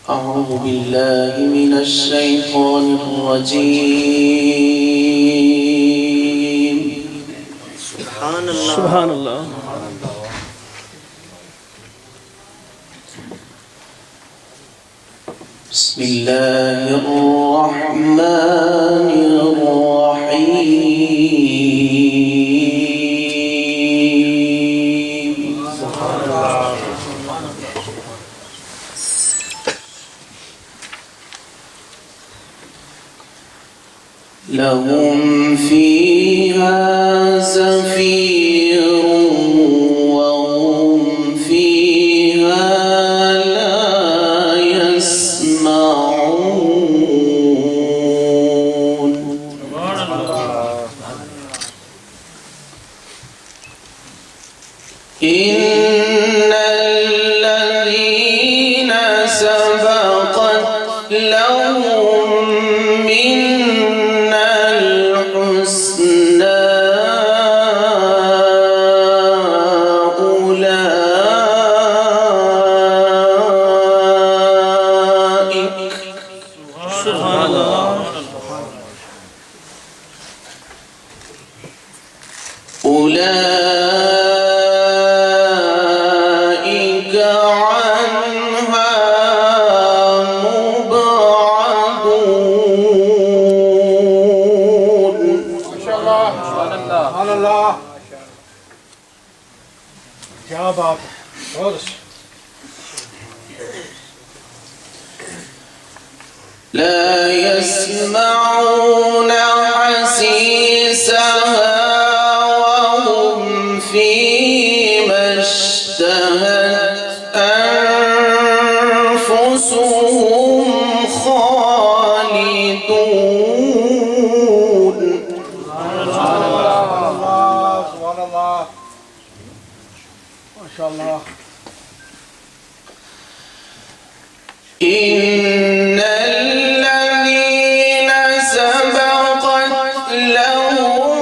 أعوذ بالله من الشيطان الرجيم. سبحان الله. بسم الله الرحمن الرحيم. لهم فيها زفير وهم فيها لا يسمعون. إن الذين سبقت لهم منا الحسنى أولئك عنها مبعدون. ما شاء الله. سبحان الله. يا بابا خالص. لا يسمعون حسيسها وهم فيما اشتهت أنفسهم خالدون. سبحان الله. سبحان الله. ما شاء الله. إن الذين سبقت لهم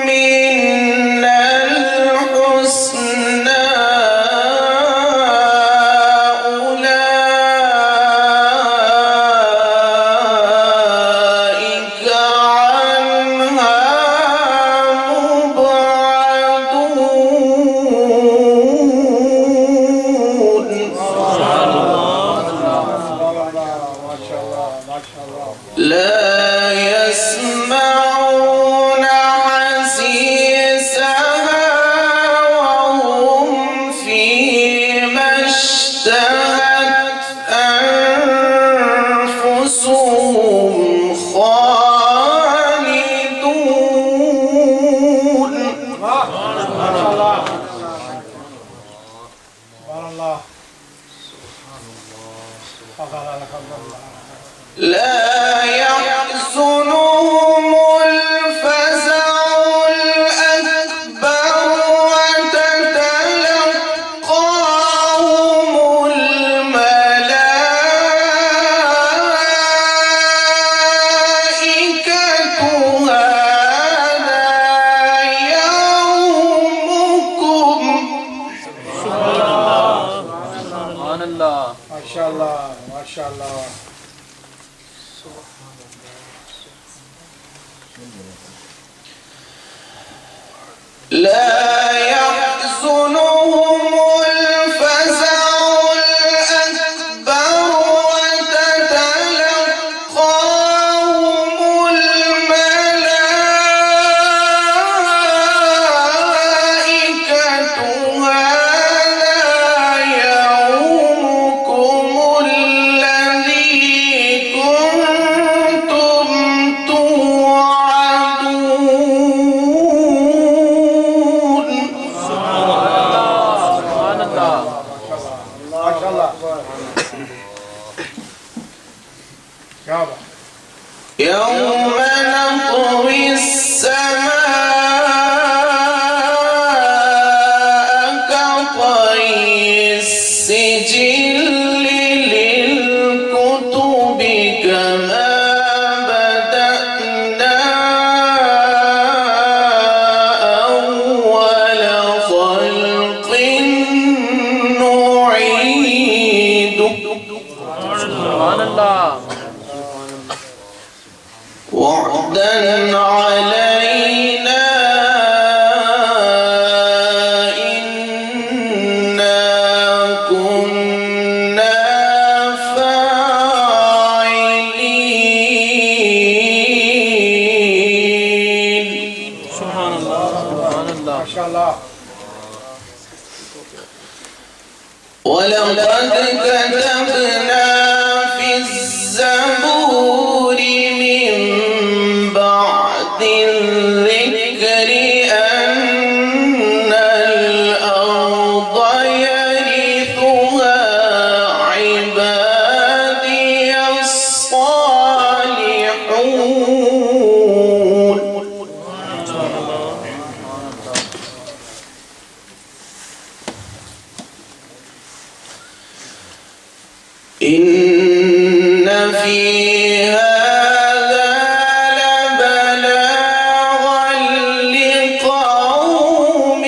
منا الحسنى أولئك عنها مبعدون. لا يسمعون حسيسها وهم فيما اشتهت أنفسهم خالدون. سبحان الله. سبحان الله. لا يحزنهم الفزع الأكبر وتتلقاهم الملائكة هذا يومكم. سبحان الله. ما شاء الله. ما شاء الله. لا يحزنهم الفزع الأكبر وتتلقاهم الملائكة هذا يومكم الذي كنتم توعدون. سبحان الله. ما شاء الله. يا بابا. يوم نطوي السماء كطي السجل للكتب كما بدأنا أول خلق نعيده. الله. وعدا علينا إنا كنا فاعلين. سبحان الله. سبحان الله. ما شاء الله. ولقد كتبنا في الزبور من بعد الذكر أن الأرض يرثها عبادي الصالحون. إن في هذا لبلاغا لقوم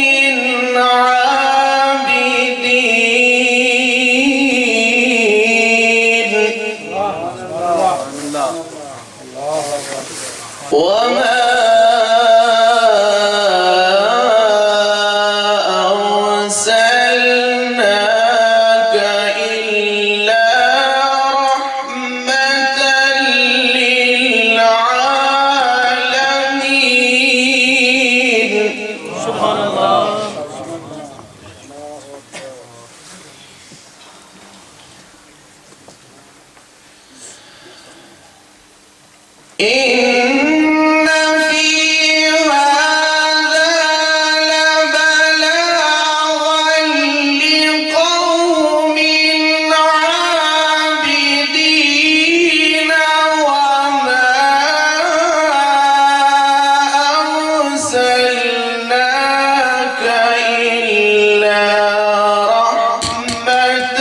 عابدين. الله. وما أرسلناك إلا رحمة للعالمين. سبحان الله. إن في هذا لبلاغا لقوم عابدين. وما أرسلناك إلا رحمة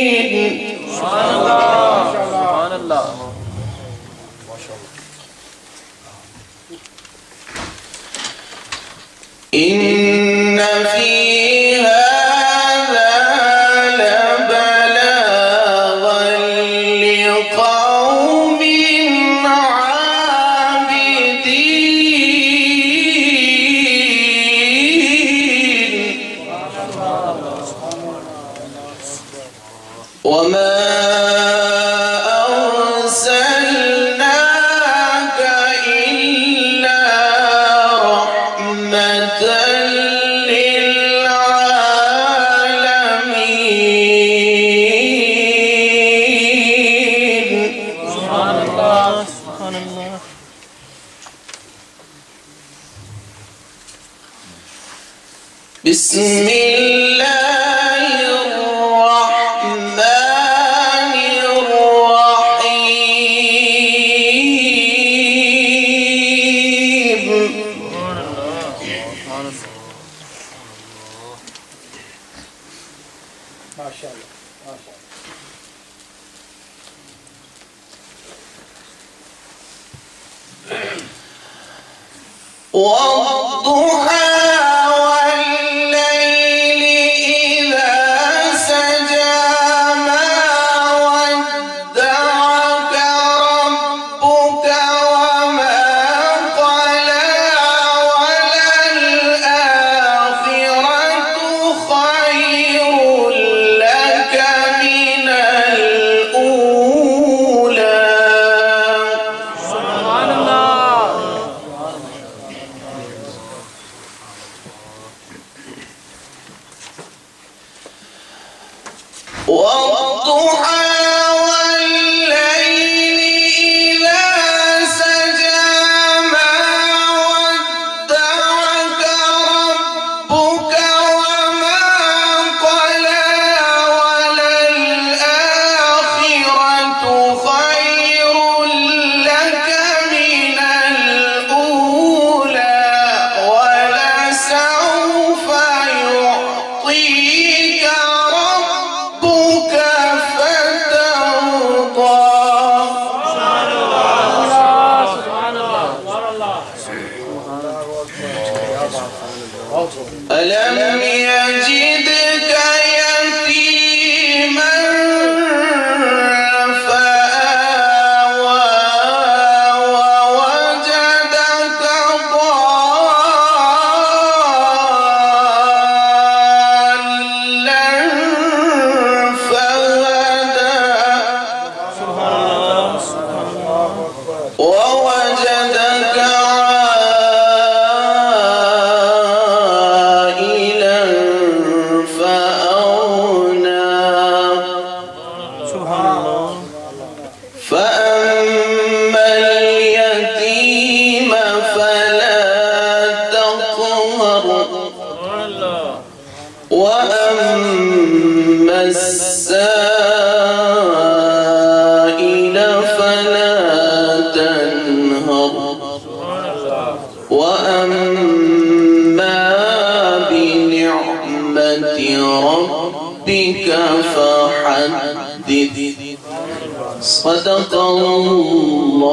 للعالمين. سبحان الله. سبحان الله. إن في هذا لبلاغا لقوم عابدين. وما أرسلناك إلا رحمة للعالمين. سبحان الله. سبحان الله. بسم الله الرحمن الرحيم. سبحان الله. سبحان الله. ما شاء الله. ما شاء الله. والضحى والليل إذا سجى ما ودعك ربك وما قلى وللآخرة خير لك من الأولى. سبحان الله. والضحى والليل إذا سجى ما ودعك ربك وما قلى وللآخرة خير لك من الأولى ولسوف يعطيك ربك فترضى. ألم يجدك يتيما فآوى ووجدك ضالا فهدى ووجدك عائلا فأغنى فأما اليتيم فلا تقهر وأما السائل فلا تنهر وأما بنعمة ربك فحدث صدق الله